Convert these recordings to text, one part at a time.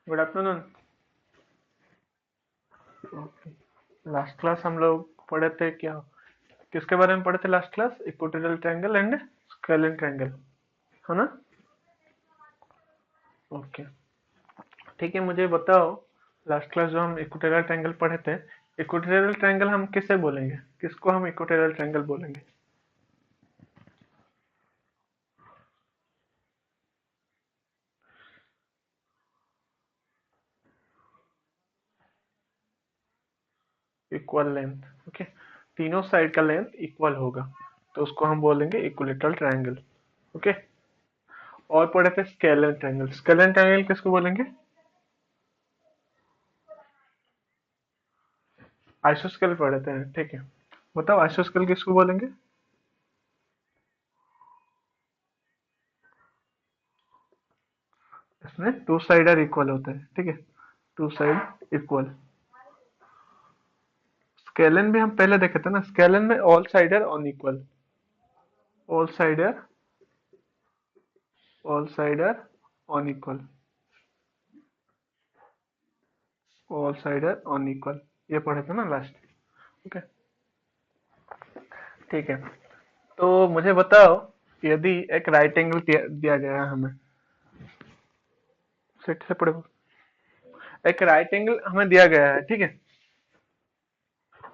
Good afternoon. Last class हम लोग पढ़े थे क्या, किसके बारे में पढ़े थे last class? Equatorial triangle and scalene triangle, है ना? ओके, ठीक है। मुझे बताओ, लास्ट क्लास जो हम इक्वेटोरियल ट्रायंगल पढ़े थे, इक्वेटोरियल ट्रायंगल हम किसे बोलेंगे? किसको हम इक्वेटोरियल ट्रायंगल बोलेंगे? Equal length. ओके, तीनों साइड का लेंथ इक्वल होगा तो उसको हम बोलेंगे इक्विलेटरल ट्रायंगल। ओके, और पढ़े थे स्केलिन ट्रायंगल। स्केलिन ट्रायंगल किसको बोलेंगे? आइसोस्केल पढ़े थे, ठीक है। बताओ आइसोस्केल किसको बोलेंगे? इसमें टू साइडर इक्वल होता है, ठीक है। To side equal. स्केलन भी हम पहले देखे थे ना, स्केलन में all cider unequal. All cider, all cider unequal, all cider unequal, ये पढ़े थे ना लास्ट। ओके, ठीक है। तो मुझे बताओ, यदि एक राइट एंगल दिया गया है हमें, सेट से पढ़े, एक राइट एंगल हमें दिया गया है, ठीक है।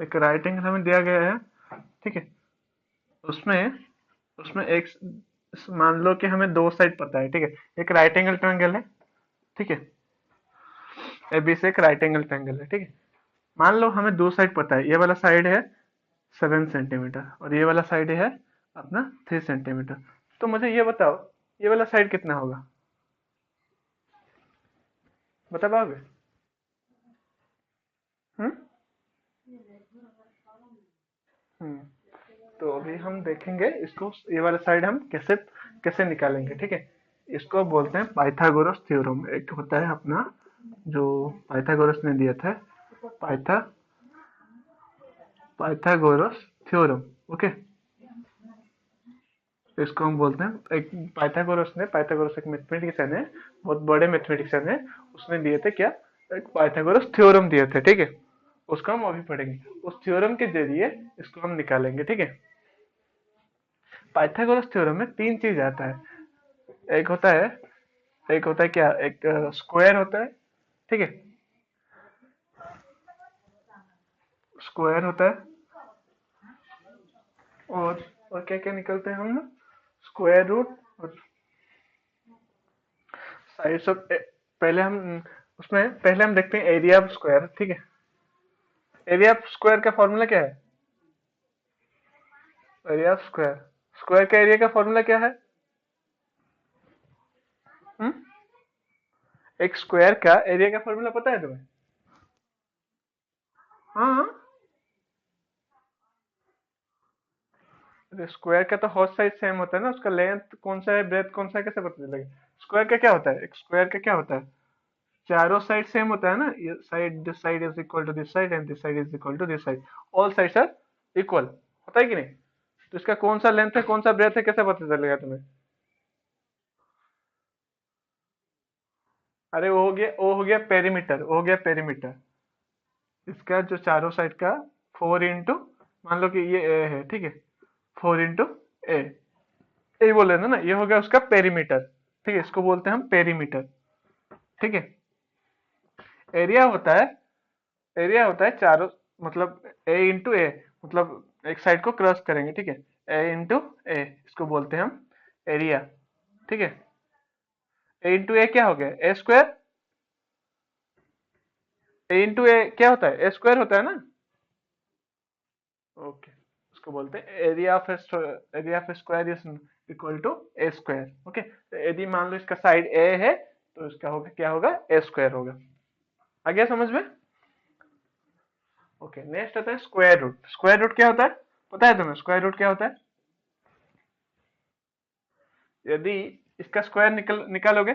एक राइट एंगल हमें दिया गया है, ठीक है। उसमें उसमें एक, मान लो कि हमें दो साइड पता है, ठीक है। एक राइट एंगल ट्रायंगल है, ठीक है। ए बी से एक राइट एंगल ट्रायंगल है, ठीक है। मान लो हमें दो साइड पता है, ये वाला साइड है 7 सेंटीमीटर और ये वाला साइड है अपना 3 सेंटीमीटर। तो मुझे ये बताओ, ये वाला साइड कितना होगा? बता पाओगे? हम्म हम्म तो अभी हम देखेंगे इसको, ये वाला साइड हम कैसे कैसे निकालेंगे, ठीक है। इसको बोलते हैं पाइथागोरस थ्योरम। एक होता है अपना, जो पाइथागोरस ने दिया था, पाइथा पाइथागोरस थ्योरम। ओके, इसको हम बोलते हैं, एक पाइथागोरस एक मैथमेटिशियन है, बहुत बड़े मैथमेटिशियन है। उसने दिए थे क्या, एक पाइथागोरस थ्योरम दिए थे, ठीक है। उसको हम अभी पढ़ेंगे, उस थ्योरम के जरिए इसको हम निकालेंगे, ठीक है। पाइथागोरस थ्योरम में तीन चीज आता है। एक होता है एक होता है क्या, एक स्क्वायर होता है, ठीक है। स्क्वायर होता है, और क्या क्या निकलते हैं हम? स्क्वायर रूट और साइड्स ऑफ, पहले हम उसमें पहले हम देखते हैं एरिया ऑफ स्क्वायर, ठीक है। एरिया ऑफ स्क्वायर का फॉर्मूला क्या है? एरिया ऑफ स्क्वायर, स्क्वायर का एरिया का फॉर्मूला क्या है? हुँ? एक स्क्वायर का एरिया का फॉर्मूला पता है तुम्हें? हाँ, स्क्वायर का तो हर साइड सेम होता है ना, उसका लेंथ कौन सा है, ब्रेथ कौन सा है, कैसे पता चलेगा? स्क्वायर का क्या होता है, एक स्क्वायर का क्या होता है, चारों साइड सेम होता है ना। ये side, this side is equal to this side and this side is equal to this side, all sides are equal, होता है कि नहीं? तो इसका कौन सा लेंथ है, कौन सा ब्रेथ है, कैसे पता चलेगा तुम्हें? अरे वो हो गया पेरीमीटर, वो हो गया पेरीमीटर। इसका जो चारों साइड का 4 इंटू, मान लो कि ये ए है, ठीक है। 4 इंटू ए, ए बोले ना, ये हो गया उसका पेरीमीटर, ठीक है। इसको बोलते हैं हम पेरीमीटर, ठीक है। एरिया होता है, एरिया होता है चारों, मतलब ए इंटू ए, मतलब एक साइड को क्रॉस करेंगे, ठीक है। ए इंटू ए, इसको बोलते हैं हम एरिया, ठीक है। ए इंटू ए क्या हो गया, ए स्क्वायर। ए इंटू ए क्या होता है, ए स्क्वायर होता है ना। ओके, उसको बोलते हैं area of, area of square is equal to A square. Okay, तो यदि मान लो इसका साइड ए है तो इसका होगा क्या, होगा ए स्क्वायर होगा। आ गया समझ में? ओके, नेक्स्ट आता है स्क्वायर रूट। स्क्वायर रूट क्या होता है, पता है तुम्हें स्क्वायर रूट क्या होता है? यदि इसका स्क्वायर निकालोगे,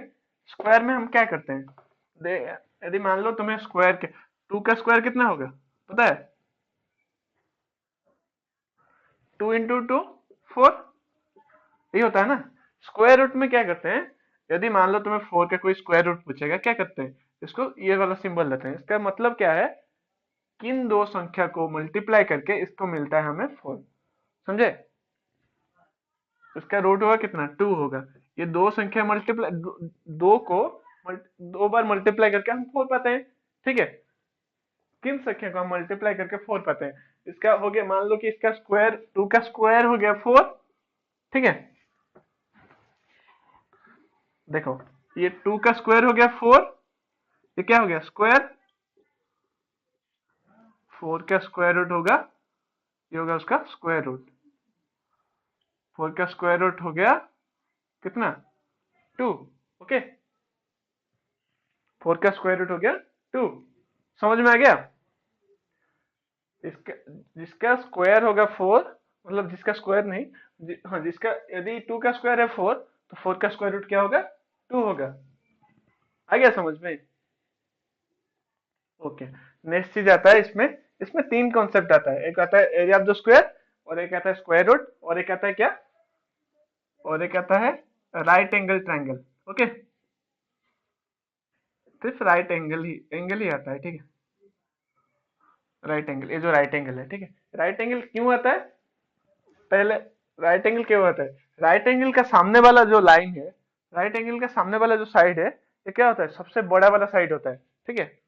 स्क्वायर में हम क्या करते हैं, दे, यदि मान लो तुम्हें स्क्वायर के, 2 का स्क्वायर कितना होगा पता है? 2 इंटू 2, 4, यही होता है ना। स्क्वायर रूट में क्या करते हैं, यदि मान लो तुम्हें 4 का कोई स्क्वायर रूट पूछेगा, क्या करते हैं, इसको ये वाला सिंबल लेते हैं। इसका मतलब क्या है, किन दो संख्या को मल्टीप्लाई करके इसको मिलता है हमें 4। समझे? इसका रूट होगा कितना, 2 होगा। ये दो संख्या मल्टीप्लाई, दो को दो बार मल्टीप्लाई करके हम 4 पाते हैं। ठीक है, किन संख्या को हम मल्टीप्लाई करके 4 पाते हैं। इसका हो गया, मान लो कि इसका स्क्वायर, 2 का स्क्वायर हो गया 4। ठीक है, देखो ये 2 का स्क्वायर हो गया 4, ये क्या हो गया स्क्वायर, 4 का स्क्वायर रूट होगा, ये होगा उसका स्क्वायर रूट। 4 का स्क्वायर रूट हो गया कितना, 2। ओके, 4 का स्क्वायर रूट हो गया 2। समझ में आ गया? इसका, जिसका स्क्वायर होगा 4, मतलब जिसका स्क्वायर नहीं, हाँ जिसका, यदि 2 का स्क्वायर है 4, तो 4 का स्क्वायर रूट क्या होगा, 2 होगा। आ गया समझ में? ओके, नेक्स्ट चीज आता है इसमें। इसमें तीन कॉन्सेप्ट आता है, एक आता है एरिया ऑफ द स्क्वायर, और एक आता है स्क्वायर रूट, और एक आता है क्या, और एक आता है राइट एंगल ट्रायंगल। ओके, सिर्फ राइट एंगल ही आता है। ठीक है, राइट एंगल, ये जो राइट एंगल है, ठीक है, राइट एंगल क्यों आता है, पहले राइट एंगल क्यों आता है, राइट एंगल का सामने वाला जो लाइन है, राइट एंगल का सामने वाला जो साइड है, ये क्या होता है, सबसे बड़ा वाला साइड होता है। ठीक है,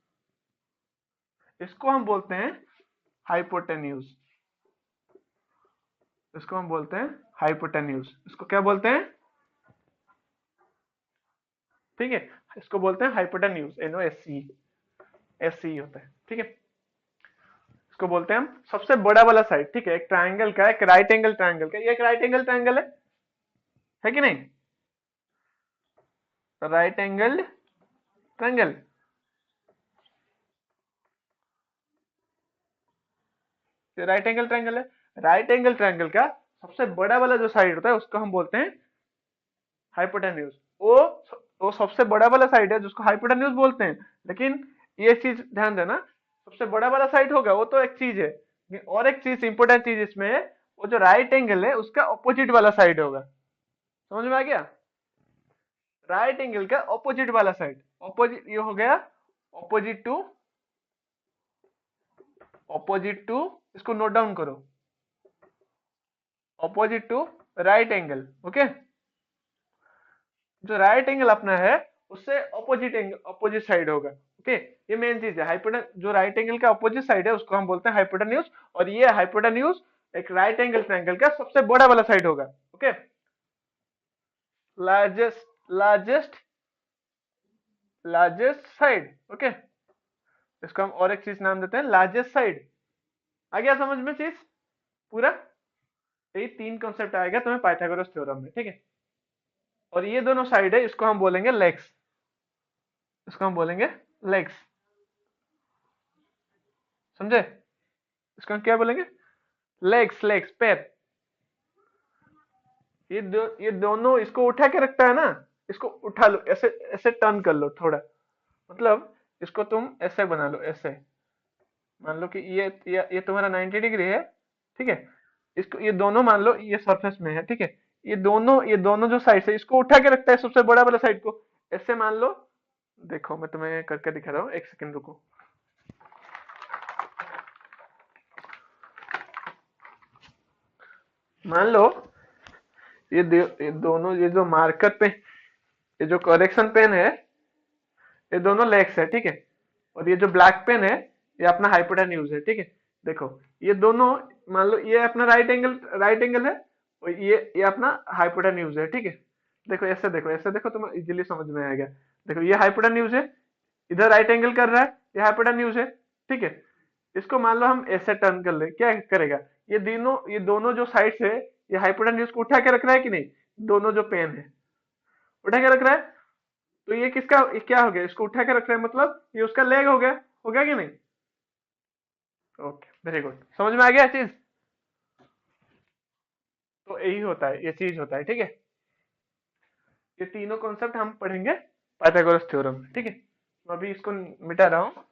इसको हम बोलते हैं हाइपोटेन्यूज। इसको हम बोलते हैं हाइपोटेन्यूज, इसको क्या बोलते हैं, ठीक है, इसको बोलते हैं हाइपोटेन्यूज, NOSC, SC होता है। ठीक है, इसको बोलते हैं हम सबसे बड़ा वाला साइड। ठीक है, एक ट्रायंगल का, एक राइट एंगल ट्रायंगल का, ये एक राइट एंगल ट्रायंगल है कि नहीं, राइट एंगल ट्रायंगल, ये राइट एंगल ट्रायंगल है। राइट एंगल ट्रायंगल का सबसे बड़ा वाला जो साइड होता है उसको हम बोलते हैं हाइपोटेन्यूज। वो वो सबसे बड़ा वाला साइड है जिसको हाइपोटेन्यूज बोलते हैं। लेकिन ये चीज ध्यान देना, सबसे बड़ा वाला साइड होगा वो तो एक चीज है, लेकिन और एक चीज, इंपॉर्टेंट चीज इसमें है, वो जो राइट एंगल है उसका ऑपोजिट वाला साइड होगा। समझ में आ गया? राइट एंगल का ऑपोजिट वाला साइड, ऑपोजिट, ये हो गया ऑपोजिट टू, ऑपोजिट टू, इसको नोट डाउन करो, opposite to right angle. Okay, जो राइट एंगल अपना है उससे ऑपोजिट एंगल, ऑपोजिट साइड होगा। ओके, ये मेन चीज है। हाइपोटेन, जो राइट एंगल का ऑपोजिट साइड है उसको हम बोलते हैं हाइपोटेन्यूज, और ये हाइपोटेन्यूज एक राइट एंगल ट्रायंगल का सबसे बड़ा वाला साइड होगा। Okay, largest, largest side. Okay, इसको हम और एक चीज नाम देते हैं लार्जेस्ट साइड। आ गया समझ में चीज पूरा? ये तीन कॉन्सेप्ट आएगा तुम्हें पाइथागोरस थ्योरम में। ठीक है, और ये दोनों साइड है, इसको हम बोलेंगे लेग्स, इसको हम बोलेंगे लेग्स। समझे? इसको हम क्या बोलेंगे, लेग्स, लेग्स पैर। ये दोनों, इसको उठा के रखता है ना, इसको उठा लो, ऐसे ऐसे टर्न कर लो थोड़ा, मतलब इसको तुम ऐसे बना लो, ऐसे मान लो कि ये तुम्हारा 90 डिग्री है। ठीक है, इसको, ये दोनों मान लो ये सरफेस में है। ठीक है, ये दोनों जो साइड है इसको उठा के रखता है सबसे बड़ा वाला साइड को, ऐसे मान लो। देखो मैं तुम्हें करके दिखा रहा हूँ, एक सेकंड रुको। मान लो ये दोनों, ये जो मार्कर पे, ये जो करेक्शन पेन है, ये दोनों लेग्स है। ठीक है, और ये जो ब्लैक पेन है ये अपना हाइपोटेन्यूज है। ठीक है, देखो ये दोनों, मान लो ये अपना राइट एंगल है, और ये अपना हाइपोटेन्यूज है। ठीक है, देखो ऐसे, देखो ऐसे, देखो तुम्हें इजीली समझ में आएगा। देखो ये हाइपोटेन्यूज है, इधर राइट एंगल कर रहा है, ये हाइपोटेन्यूज है। ठीक है, इसको मान लो हम ऐसे टर्न कर ले, क्या करेगा, ये दोनों जो साइड्स है, ये हाइपोटेन्यूज को उठा के रख रहा है कि नहीं, दोनों जो पेन है उठा के रख रहा है। तो ये किसका, ये क्या हो गया, इसको उठा के रख रहा है, मतलब ये उसका लेग हो गया कि नहीं? ओके, वेरी गुड, समझ में आ गया चीज? तो यही होता है, ये चीज होता है। ठीक है, ये तीनों कॉन्सेप्ट हम पढ़ेंगे पाइथागोरस थ्योरम में। ठीक है, मैं अभी इसको मिटा रहा हूँ।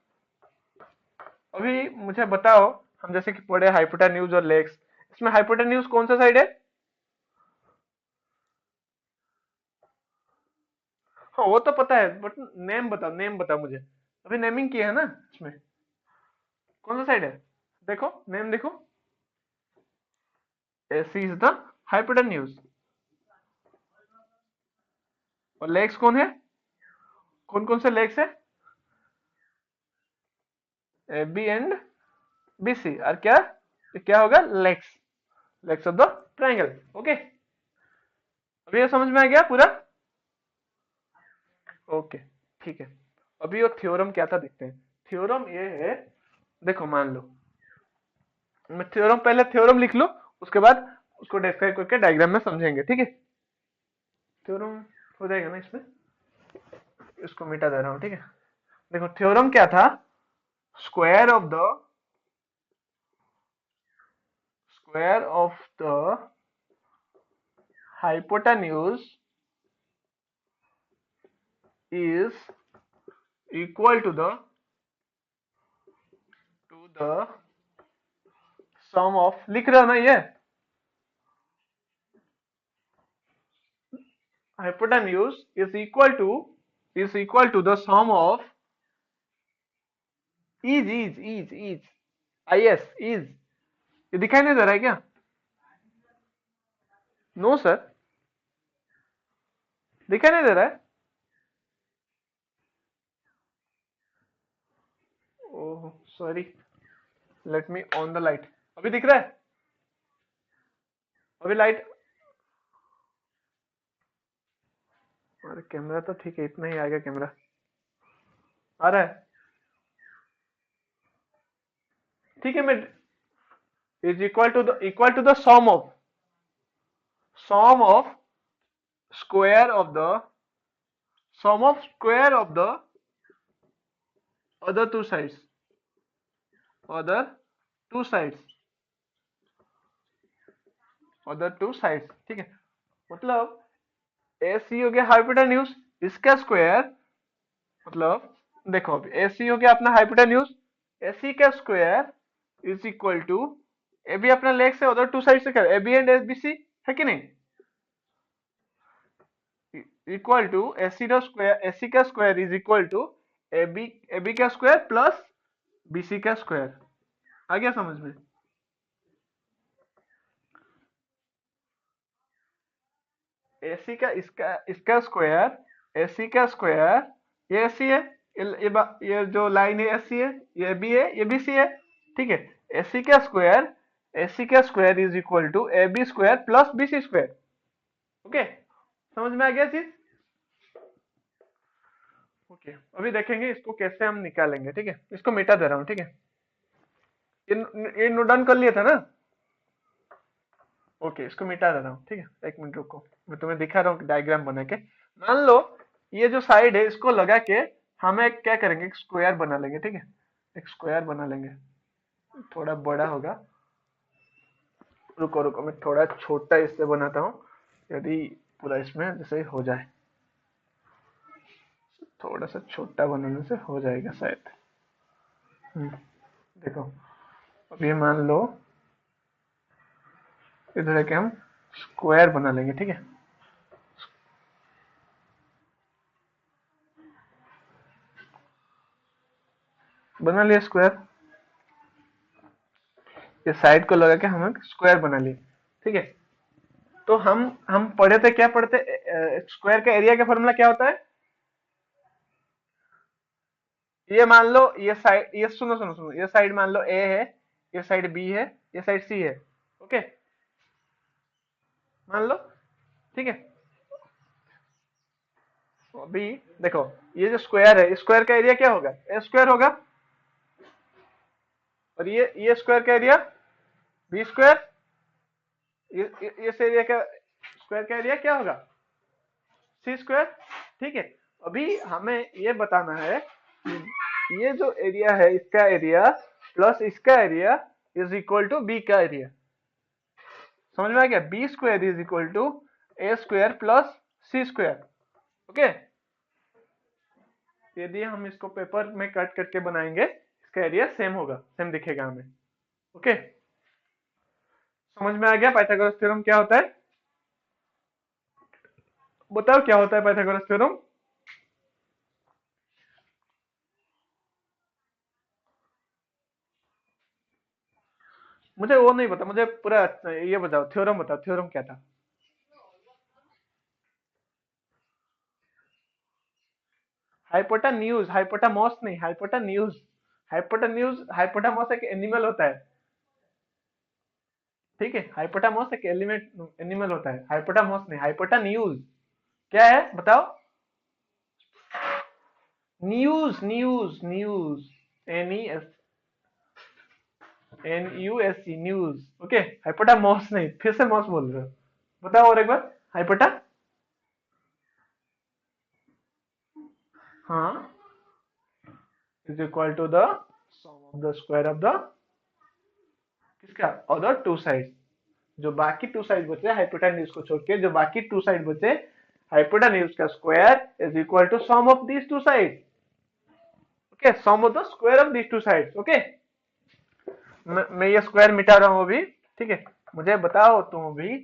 अभी मुझे बताओ, हम जैसे कि पढ़े हाइपोटेन्यूज और लेग्स, इसमें हाइपोटेन्यूज कौन सा साइड है? हाँ वो तो पता है, बट नेम बता मुझे। अभी नेमिंग की है ना इसमें? कौन सा साइड है? देखो नेम देखो, एसी इज द हाइपोटेन्यूज। और लेग्स कौन है? कौन कौन से लेग्स है? A B and B C. और क्या, ये क्या होगा? Legs, legs of the triangle. Okay, अभी ये समझ में आ गया पूरा? ओके, ठीक है। अभी वो थ्योरम क्या था देखते हैं। थ्योरम ये है, देखो मान लो मैं थ्योरम, पहले थ्योरम लिख लो, उसके बाद उसको डिस्क्राइब करके डायग्राम में समझेंगे, ठीक है? थ्योरम हो जाएगा ना इसमें, इसको मिटा दे रहा हूँ, ठीक है? देखो थ्योरम क्या था, square of the square of the hypotenuse is equal to the sum of, लिख रहे हो ना ये, hypotenuse is equal to the sum of is is ये दिखाई नहीं दे रहा है क्या? नो सर, दिखाई नहीं दे रहा है। Oh sorry, let me on the light. अभी दिख रहा है? अभी लाइट, अरे कैमरा तो ठीक है, इतना ही आएगा कैमरा, आ रहा है? ठीक है, मैं is equal to the sum of square of the square of the other two sides, other two sides other two sides, ठीक है? मतलब ए सी हो गया हाइपोटेन्यूज, इसका स्क्वायर, मतलब देखो अभी ए सी हो गया अपना हाइपोटेन्यूज, ए सी का square is equal to, A B अपना लेग से उधर टू साइड से कर, A B and S B C, है कि नहीं? इक्वल टू ए सी का स्क्वायर, ए सी का square is equal to A B का स्क्वायर प्लस बी सी का स्क्वायर। आ गया समझ में? एसी का इसका इसका स्क्वायर, एसी का स्क्वायर, ये एसी है, ये जो लाइन है एसी है, ये बी है, ये बी सी है, ठीक है? एसी का square is equal to A B square plus B C square. Okay, समझ में आ गया चीज? ओके, अभी देखेंगे इसको कैसे हम निकालेंगे, ठीक है? इसको मिटा दे रहा हूँ, ठीक है? ये नोट डाउन कर लिया था ना? ओके, इसको मिटा दे रहा हूँ, ठीक है? एक मिनट रुको, मैं तुम्हें दिखा रहा हूँ डायग्राम बना के। मान लो ये जो साइड है इसको लगा के हम एक क्या करेंगे, एक स्क्वायर बना लेंगे, ठीक है? एक स्क्वायर बना लेंगे, थोड़ा बड़ा होगा। रुको रुको, मैं थोड़ा छोटा इससे बनाता हूँ, यदि पूरा इसमें जैसे हो जाए, थोड़ा सा छोटा बनाने से हो जाएगा शायद। देखो अभी मान लो इधर के हम स्क्वायर बना लेंगे, ठीक है? बना लिया स्क्वायर, ये साइड को लगा के हम एक स्क्वायर बना लिए, ठीक है? तो हम पढ़े थे, क्या पढ़ते? स्क्वायर का एरिया का फॉर्मूला क्या होता है? ये मान लो ये साइड, ये सुनो सुनो सुनो, ये साइड मान लो ए है, ये साइड बी है, ये साइड सी है। ओके, मान लो, ठीक है? तो अभी देखो ये जो स्क्वायर है, स्क्वायर का एरिया क्या होगा? ए स्क्वायर होगा। और ये स्क्वायर का एरिया बी स्क्वायर, इस एरिया का स्क्वायर का एरिया क्या होगा? सी स्क्वायर, ठीक है? अभी हमें ये बताना है कि ये जो एरिया है, इसका एरिया प्लस इसका area is equal to B का एरिया। समझ में आ गया? B square is equal to A square plus C square. Okay, यदि हम इसको पेपर में कट करके बनाएंगे, इसका एरिया सेम होगा, सेम दिखेगा हमें। ओके, समझ में आ गया पाइथागोरस थ्योरम क्या होता है? बताओ क्या होता है पाइथागोरस थ्योरम? मुझे वो नहीं पता, मुझे पूरा ये बताओ, थ्योरम बताओ, थ्योरम क्या था? हाइपोटेन्यूज, हाइपोटामॉस नहीं, हाइपोटेन्यूज। हाइपोटेन्यूज, हाइपोटामॉस एक एनिमल होता है, ठीक है? हाइपोटामॉस एक एलिमेंट एनिमल होता है, हाइपोटामॉस नहीं, हाइपोटेन्यूज क्या है बताओ? News, news, news, N E S, N U S C, news. Okay, hippopotamus नहीं, फिर से मॉस बोल रहे हो, बताओ और एक बार। हाइपोटा, हाँ, is equal to the sum of the square of the किसका, अदर टू साइड। जो बाकी टू साइड बचे हाइपोटेन्यूज को छोड़ के, जो बाकी टू साइड बचे, हाइपोटेन्यूज का square is equal to sum of these two side. Okay, sum of the square of these two side. Okay, मैं ये स्क्वायर मिटा रहा हूं अभी, ठीक है? मुझे बताओ तुम अभी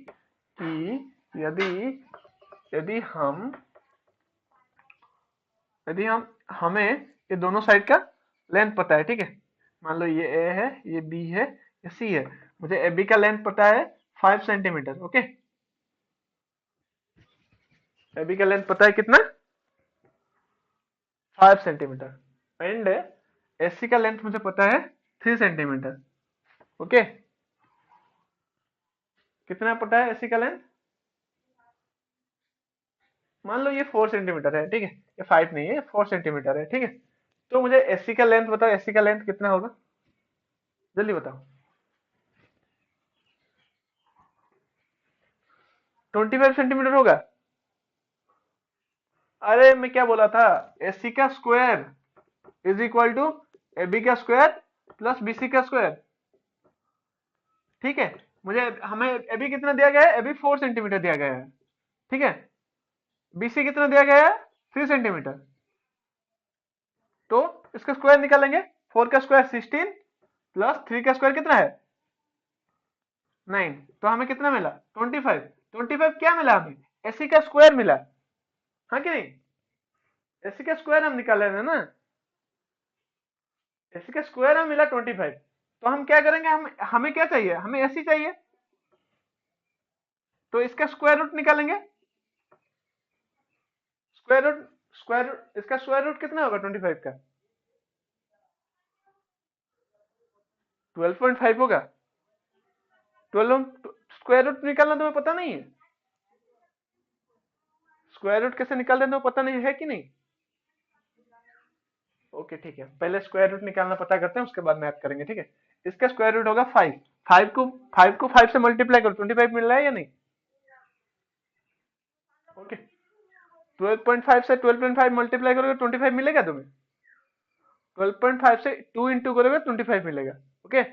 कि यदि यदि हम यदि हम हमें ये दोनों साइड का लेंथ पता है, ठीक है? मान लो ये ए है, ये बी है, ये सी है। मुझे ए बी का लेंथ पता है 5 सेंटीमीटर। ओके, ए बी का लेंथ पता है कितना? 5 सेंटीमीटर। एंड ए सी का लेंथ मुझे पता है 3 सेंटीमीटर। ओके, कितना पता है ए सी का लेंथ? मान लो ये 4 सेंटीमीटर है, ठीक है? ये 5 नहीं है, 4 सेंटीमीटर है, ठीक है? तो मुझे एसी का लेंथ बताओ, एसी का लेंथ कितना होगा, जल्दी बताओ। 25 सेंटीमीटर होगा। अरे मैं क्या बोला था, एसी का square is equal to AB का स्क्वायर प्लस बीसी का स्क्वायर, ठीक है? मुझे हमें एबी कितना दिया गया है? एबी 4 सेंटीमीटर दिया गया है, ठीक है? बीसी कितना दिया गया है? 3 सेंटीमीटर। तो इसका स्क्वायर निकालेंगे। 4 का स्क्वायर 16 प्लस 3 का स्क्वायर कितना है? 9। तो हमें कितना मिला? 25। 25 क्या मिला हमें? एसी का स्क्वायर मिला, हाँ कि नहीं? एसी का स्क्वायर हम निकाले थे ना, एसी का स्क्वायर हमें मिला 25। तो हम क्या करेंगे, हम हमें क्या चाहिए? हमें एसी चाहिए, तो इसका स्क्वायर रूट निकालेंगे। स्क्वायर रूट इसका स्क्वायर रूट कितना होगा 25 का? 12.5 होगा। 12 स्क्वायर रूट निकालना तुम्हें पता नहीं है? स्क्वायर रूट कैसे निकालते हैं तुम्हें पता नहीं है कि नहीं? ओके ठीक है, पहले स्क्वायर रूट निकालना पता करते हैं, उसके बाद मैथ करेंगे, ठीक है? इसका स्क्वायर रूट होगा 5। 5 से मल्टीप्लाई करो, 25 मिल रहा है या नहीं? ओके, 12.5 से 12.5 मल्टीप्लाई करोगे 25 मिलेगा तुम्हें। 12.5 से 2 इंटू करोगे 25 मिलेगा। ओके,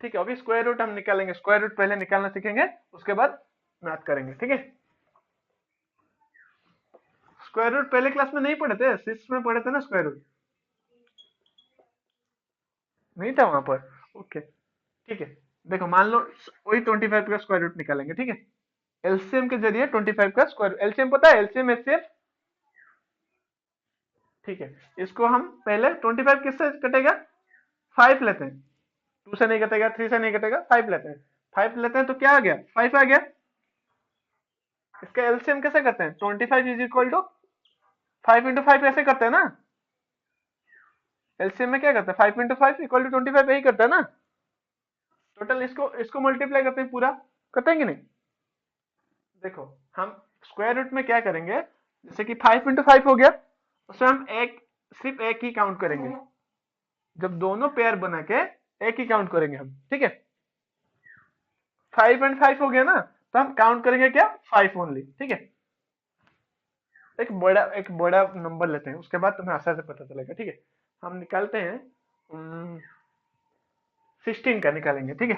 ठीक है? अभी स्क्वायर रूट हम निकालेंगे, स्क्वायर रूट पहले निकालना सीखेंगे, उसके बाद मैथ करेंगे, ठीक है? स्क्वायर रूट पहले क्लास में नहीं पढ़े थे, सिक्स में पढ़े थे ना स्क्वायर रूट, नहीं था वहां पर? ओके ठीक है, देखो मान लो वही 25 का स्क्वायर रूट निकालेंगे, ठीक है? एलसीएम के जरिए 25 का स्क्वायर, एलसीएम पता है, एलसीएम एचसीएफ, ठीक है? इसको हम पहले 25 किससे कटेगा? 5 लेते हैं, 2 से नहीं कटेगा, 3 से नहीं कटेगा, 5 लेते हैं। 5 लेते हैं तो क्या आ गया? 5 आ गया। इसका एलसीएम कैसे करते हैं? 25 इज इक्वल टू 5 इंटू 5 ऐसे करते हैं ना? एलसीएम में क्या करते हैं? 5 इंटू 5 इक्वल टू 25, यही करता है ना? टोटल इसको इसको मल्टीप्लाई करते हैं पूरा, करते हैं कि नहीं? देखो, हम स्क्वायर रूट में क्या करेंगे, जैसे कि 5 इंटू 5 हो गया, उसमें हम एक, सिर्फ एक ही काउंट करेंगे। जब दोनों पेयर बना के एक ही काउंट करेंगे हम, ठीक है? 5 एंड 5 हो गया ना, तो हम काउंट करेंगे क्या? 5 ओनली, ठीक है? एक बड़ा नंबर लेते हैं, उसके बाद तुम्हें आसानी से पता चलेगा, ठीक है? हम निकालते हैं 16 का निकालेंगे, ठीक है?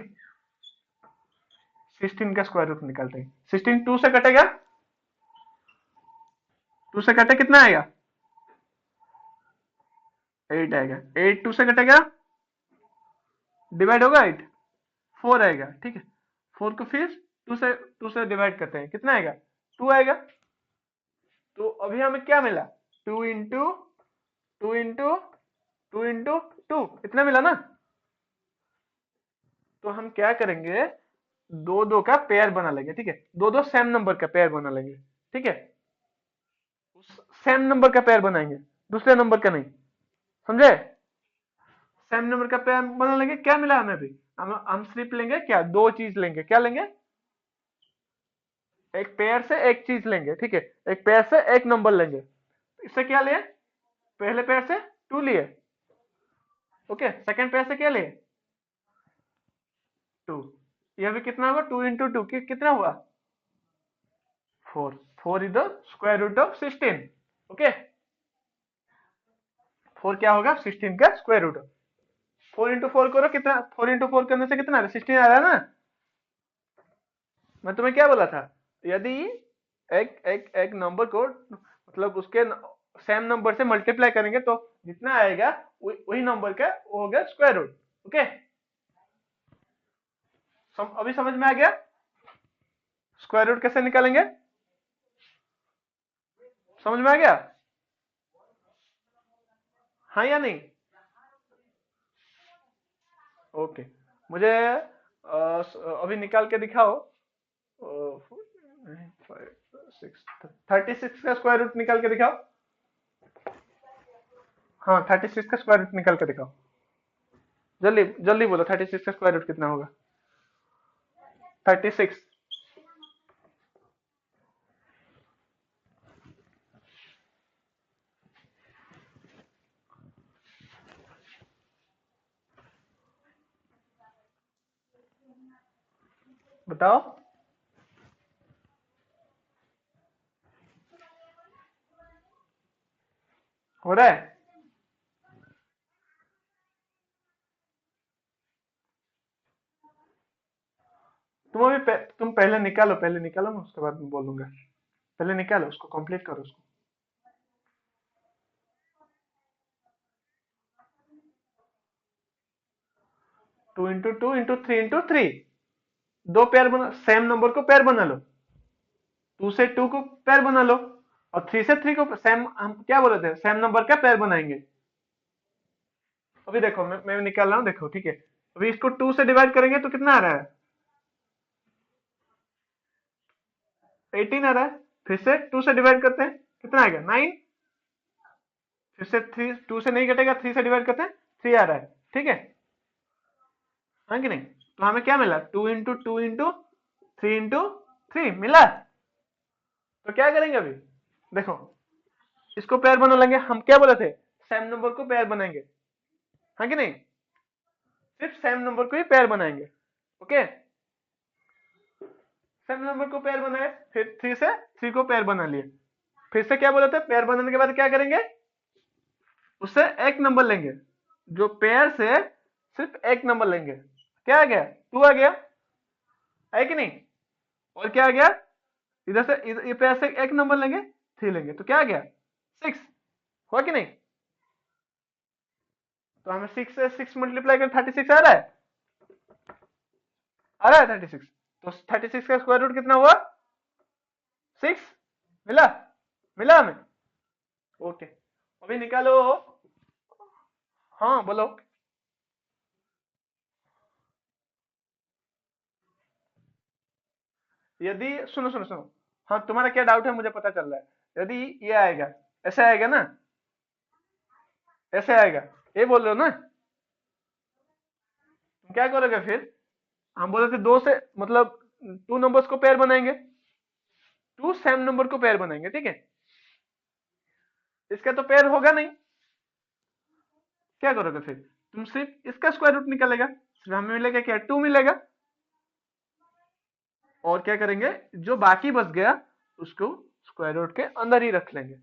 16 का स्क्वायर रूट निकालते हैं। 16 2 से कटेगा, 2 से कटे कितना आएगा? 8 आएगा। 8 2 से कटेगा, डिवाइड होगा 8, 4 आएगा, ठीक है? 4 को फिर 2 से डिवाइड करते हैं, कितना आएगा? 2 आएगा। तो अभी हमें क्या मिला? 2 इंटू 2 इंटू 2 इंटू 2, इतना मिला ना? तो हम क्या करेंगे, दो दो का पेयर बना लेंगे, ठीक है, दो दो सेम नंबर का पेयर बना लेंगे, ठीक है, सेम नंबर का पेयर बनाएंगे, दूसरे नंबर का नहीं, समझे, सेम नंबर का पेयर बना लेंगे। क्या मिला हमें अभी, हम सिर्फ लेंगे क्या, दो चीज लेंगे, क्या लेंगे, एक पेयर से एक चीज लेंगे, ठीक है, एक पेयर से एक नंबर लेंगे। इससे क्या लिए, पहले पेयर से टू लिए, ओके, सेकंड पेयर से क्या लिए, टू, यह भी कितना होगा, टू इंटू टू कितना हुआ, four, four is the square root of 16, okay, four क्या होगा, 16 का square root, four into four करो, कितना, फोर इंटू फोर करने से कितना आ रहा है, 16 आ रहा है ना। मैं तुम्हें क्या बोला था, यदि एक एक एक नंबर को मतलब उसके सेम नंबर से मल्टीप्लाई करेंगे तो जितना आएगा वही नंबर का वो होगा स्क्वायर रूट, ओके, अभी समझ में आ गया, स्क्वायर रूट कैसे निकालेंगे, समझ में आ गया, हाँ या नहीं, ओके, मुझे अभी निकाल के दिखाओ, 36 का स्क्वायर रूट निकाल के दिखाओ, हाँ 36 का स्क्वायर रूट निकाल के दिखाओ, जल्दी जल्दी बोलो, 36 का स्क्वायर रूट कितना होगा, 36, बताओ, हो रहा है, तुम पहले निकालो, पहले निकालो ना, उसके बाद मैं बोलूंगा, पहले निकालो उसको, कंप्लीट करो उसको, 2 इंटू 3 दो पेयर बना, सेम नंबर को पेयर बना लो, टू से टू को पेयर बना लो, और थ्री से थ्री को सेम, हम क्या बोले थे, सेम नंबर का पेयर बनाएंगे। अभी देखो मैं निकाल रहा हूँ, देखो ठीक है, अभी इसको टू से डिवाइड करेंगे तो कितना आ रहा है, 18 आ रहा है, फिर से टू से डिवाइड करते हैं, कितना आएगा, 9, फिर से थ्री, टू से नहीं कटेगा, थ्री से डिवाइड करते हैं, थ्री आ रहा है, ठीक है, हाँ कि नहीं, तो हमें क्या मिला, टू इंटू थ्री मिला। तो क्या करेंगे अभी, देखो इसको पेयर बना लेंगे, हम क्या बोले थे, सेम नंबर को पेयर बनाएंगे, हाँ कि नहीं, सिर्फ सेम नंबर को ही पेयर बनाएंगे, ओके, सेम नंबर को पेयर बनाए, फिर थ्री से थ्री को पेयर बना लिए, फिर से क्या बोले थे, पेयर बनाने के बाद क्या करेंगे, उससे एक नंबर लेंगे, जो पेयर से सिर्फ एक नंबर लेंगे, क्या आ गया, टू आ गया, है कि नहीं, और क्या आ गया, इधर से ये पेयर से एक नंबर लेंगे, थ्री लेंगे, तो क्या आ गया, सिक्स, हुआ कि नहीं, तो हमें सिक्स से सिक्स मल्टीप्लाई कर 36 आ रहा है, आ रहा है 36, तो 36 का स्क्वायर रूट कितना हुआ, सिक्स, मिला, मिला हमें, ओके, अभी निकालो, हाँ बोलो, यदि सुनो सुनो सुनो, हाँ तुम्हारा क्या डाउट है मुझे पता चल रहा है, यदि ये आएगा, ऐसे आएगा ना, ऐसे आएगा, ये बोल रहे हो ना, तुम क्या करोगे फिर, हम बोले थे दो से मतलब टू नंबर्स को पेयर बनाएंगे, टू सेम नंबर को पेयर बनाएंगे, ठीक है, इसका तो पेयर होगा नहीं, क्या करोगे फिर, तुम सिर्फ इसका स्क्वायर रूट निकालेगा, सिर्फ हमें मिलेगा क्या, टू मिलेगा, और क्या करेंगे, जो बाकी बच गया उसको स्क्वायर रूट के अंदर ही रख लेंगे,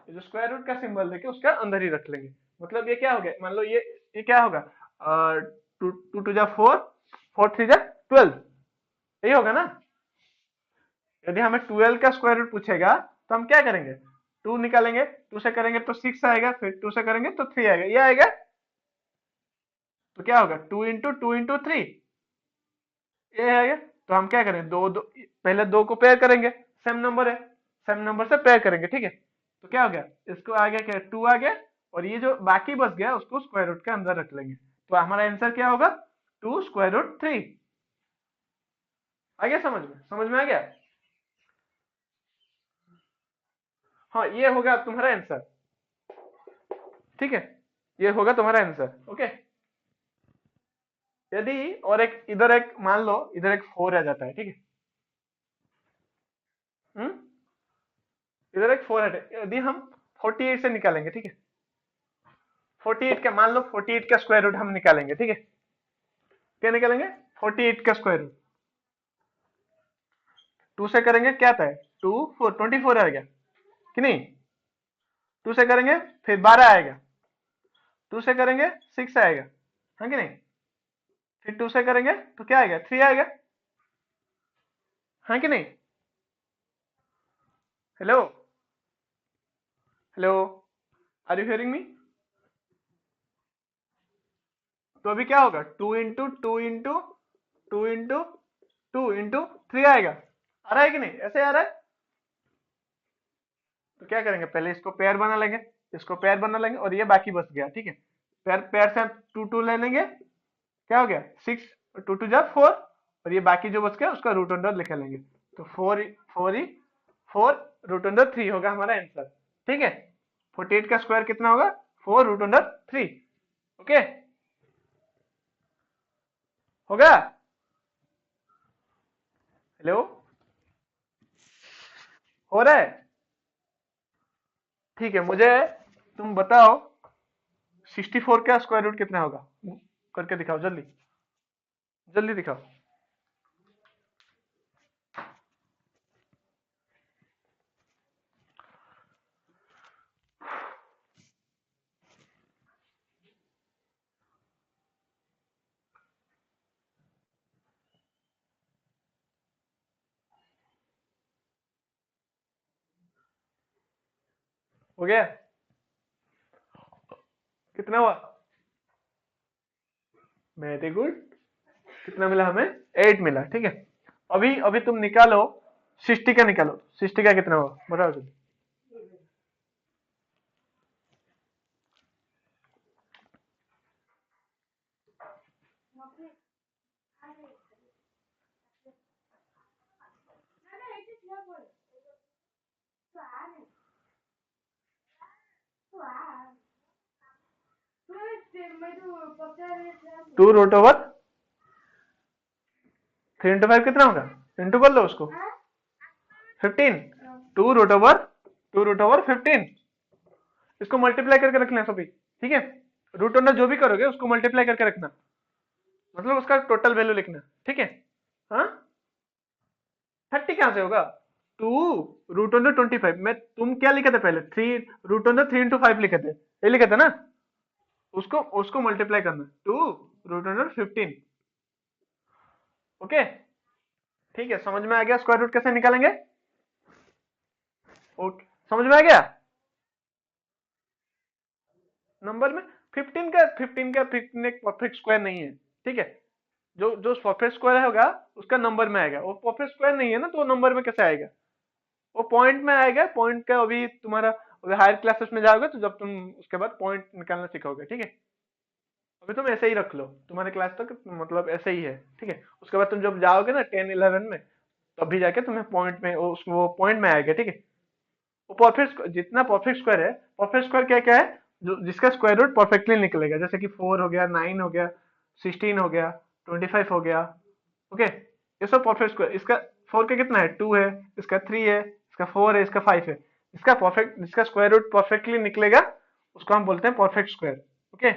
जो स्क्वायर रूट का सिंबल लेके उसका अंदर ही रख लेंगे, मतलब ये क्या हो गया, मान लो ये क्या होगा, टू टू टू जा फोर, फोर थ्री जा 12, यही होगा ना, यदि हमें 12 का स्क्वायर रूट पूछेगा तो हम क्या करेंगे, टू निकालेंगे, टू से करेंगे तो सिक्स आएगा, फिर टू से करेंगे तो थ्री आएगा, ये आएगा, तो क्या होगा, टू इंटू थ्री, ये आएगा, तो हम क्या करें, दो दो, पहले दो को पेयर करेंगे, सेम नंबर है, सेम नंबर से पेयर करेंगे, ठीक है, तो क्या हो गया, इसको आ गया क्या, टू आ गया, और ये जो बाकी बच गया उसको स्क्वायर रूट के अंदर रख लेंगे, तो हमारा आंसर क्या होगा, 2 स्क्वायर रूट 3। आ गया समझ में आ गया। हाँ ये होगा तुम्हारा आंसर, ठीक है, ये होगा तुम्हारा आंसर। ओके, यदि और एक इधर एक मान लो इधर एक 4 आ जाता है, ठीक है, इधर एक 4 है, यदि हम 48 से निकालेंगे, ठीक है, 48 का मान लो 48 का स्क्वायर रूट हम निकालेंगे, ठीक है, क्या निकालेंगे, 48 का स्क्वायर रूट। 2 से करेंगे क्या आता है, 2 4 24 आएगा कि नहीं, 2 से करेंगे फिर 12 आएगा, 2 से करेंगे 6 आएगा, है कि नहीं, फिर 2 से करेंगे तो क्या आएगा, 3 आएगा, है कि नहीं। Hello, hello, are you hearing me. तो अभी क्या होगा, 2 इंटू 3 आएगा, आ रहा है कि नहीं, ऐसे आ रहा है। तो क्या करेंगे, पहले इसको पेयर बना लेंगे, इसको पेयर बना लेंगे, और ये बाकी बच गया, ठीक है, पेयर पेयर से हम 2 ले लेंगे, क्या हो गया 6, 2 2 जा 4, और ये बाकी जो बच गया उसका रूट अंडर लिख लेंगे, तो 4 रूट अंडर 3 होगा हमारा आंसर, ठीक है। 48 का स्क्वायर कितना होगा, 4 रूट अंडर 3। ओके, होगा। हेलो, हो रहा है, ठीक है, मुझे तुम बताओ 64 का स्क्वायर रूट कितना होगा, करके दिखाओ जल्दी, जल्दी दिखाओ। हो गया, कितना हुआ, वेरी गुड, कितना मिला हमें, 8 मिला, ठीक है। अभी अभी तुम निकालो 60 का, निकालो 60 का कितना होगा बताओ जल्दी। टू रूट ओवर 3 इंटू 5 कितना होगा, इंटू कर लो उसको, 15, 2 रूट ओवर 15, इसको मल्टीप्लाई करके रखना सभी, ठीक है, रूट अंडर जो भी करोगे उसको मल्टीप्लाई करके रखना, मतलब उसका टोटल वैल्यू लिखना, ठीक है। हाँ, 30 कहां से होगा, 2 रूट अंडर 25, मैं तुम क्या लिखे थे पहले, 3 रूट अंडर 3 इंटू 5 लिखे थे, ये लिखे थे ना, उसको उसको मल्टीप्लाई करना, 2 रूट अंडर 15। ओके, ठीक है, समझ में आ गया स्क्वायर रूट कैसे निकालेंगे। ओके, समझ में आ गया। नंबर में 15 एक परफेक्ट स्क्वायर नहीं है, ठीक है, जो जो परफेक्ट स्क्वायर होगा उसका नंबर में आएगा, वो परफेक्ट स्क्वायर नहीं है ना, तो वो नंबर में कैसे आएगा, वो पॉइंट में आएगा, पॉइंट का अभी तुम्हारा हायर क्लासेस में जाओगे तो जब तुम उसके बाद पॉइंट निकालना सीखोगे, ठीक है, अभी तुम ऐसे ही रख लो, तुम्हारे क्लास तक मतलब ऐसे ही है, ठीक है, उसके बाद तुम जब जाओगे ना 10 11 में, तभी जाके तुम्हें पॉइंट में वो पॉइंट में आएगा, ठीक है। वो परफेक्ट जितना परफेक्ट स्क्वायर है, परफेक्ट स्क्वायर क्या क्या है, जो जिसका स्क्वायर रूट परफेक्टली निकलेगा, जैसे कि 4 हो गया, 9 हो गया, 16 हो गया, 25 हो गया। ओके, ये सब परफेक्ट स्क्वायर, इसका 4 का कितना है, 2 है, इसका 3 है, इसका 4 है, इसका 5 है, जिसका स्क्वायर रूट परफेक्टली निकलेगा उसको हम बोलते हैं परफेक्ट स्क्वायर। ओके,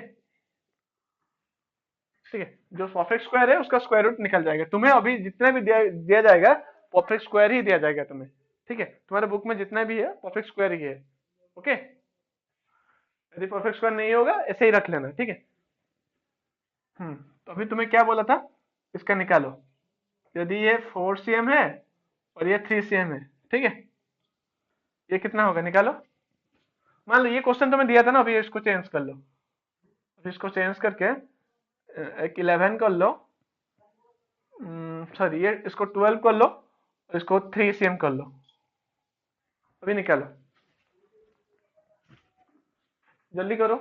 ठीक है, जो परफेक्ट स्क्वायर है उसका स्क्वायर रूट निकल जाएगा, तुम्हें अभी जितना भी दिया जाएगा परफेक्ट स्क्वायर ही दिया जाएगा तुम्हें, ठीक है, तुम्हारे बुक में जितना भी है परफेक्ट स्क्वायर ही है। ओके, यदि परफेक्ट स्क्वायर नहीं होगा ऐसे ही रख लेना, ठीक है। तो अभी तुम्हें क्या बोला था, इसका निकालो, यदि ये 4 cm है और ये 3 cm है, ठीक है, ये कितना होगा निकालो। मान लो ये क्वेश्चन तुम्हें दिया था ना, अभी इसको चेंज कर लो, अभी इसको चेंज करके एक 11 कर लो, सॉरी ये इसको 12 कर लो, और इसको 3 cm कर लो, अभी निकालो, जल्दी करो।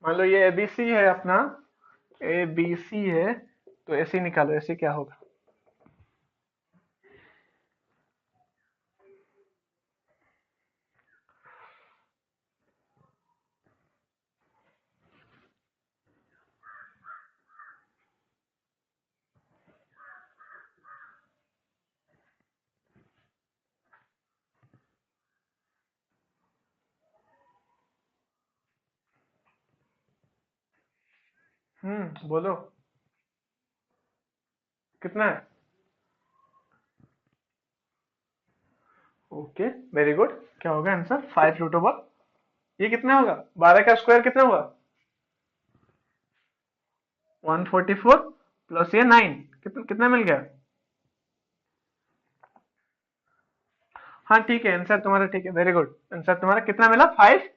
मान लो ये एबीसी है अपना, एबीसी है, तो एसी निकालो, एसी क्या होगा? बोलो कितना है? Okay, very good. क्या होगा आंसर? 5 रूट ओवर, ये कितना होगा? 12 का स्क्वायर कितना हुआ? 144 प्लस ये 9, कितना कितना मिल गया? हाँ ठीक है, आंसर तुम्हारा ठीक है, वेरी गुड। आंसर तुम्हारा कितना मिला? 5।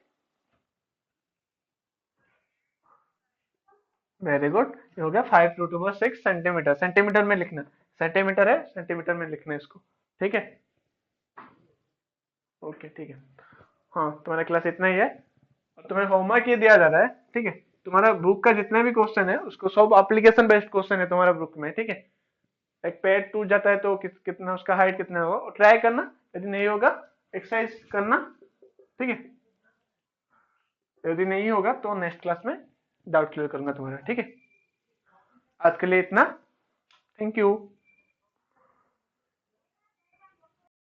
वेरी गुड, ये हो गया 5 रूट ओवर 6 सेंटीमीटर। सेंटीमीटर में लिखना, सेंटीमीटर है, सेंटीमीटर में लिखना है इसको। ठीक है, ओके ठीक है। हाँ, तुम्हारा क्लास इतना ही है, और तुम्हें होमवर्क ये दिया जा रहा है, ठीक है? तुम्हारा बुक का जितने भी क्वेश्चन है उसको सब एप्लीकेशन बेस्ड क्वेश्चन है तुम्हारा बुक में, ठीक है? एक पेड़ टूट जाता है तो कितना उसका हाइट कितना होगा, ट्राई करना। यदि नहीं होगा, एक्सरसाइज करना, ठीक है? यदि नहीं होगा तो नेक्स्ट क्लास में डाउट क्लियर करूंगा तुम्हारा, ठीक है? आज के लिए इतना। Thank you.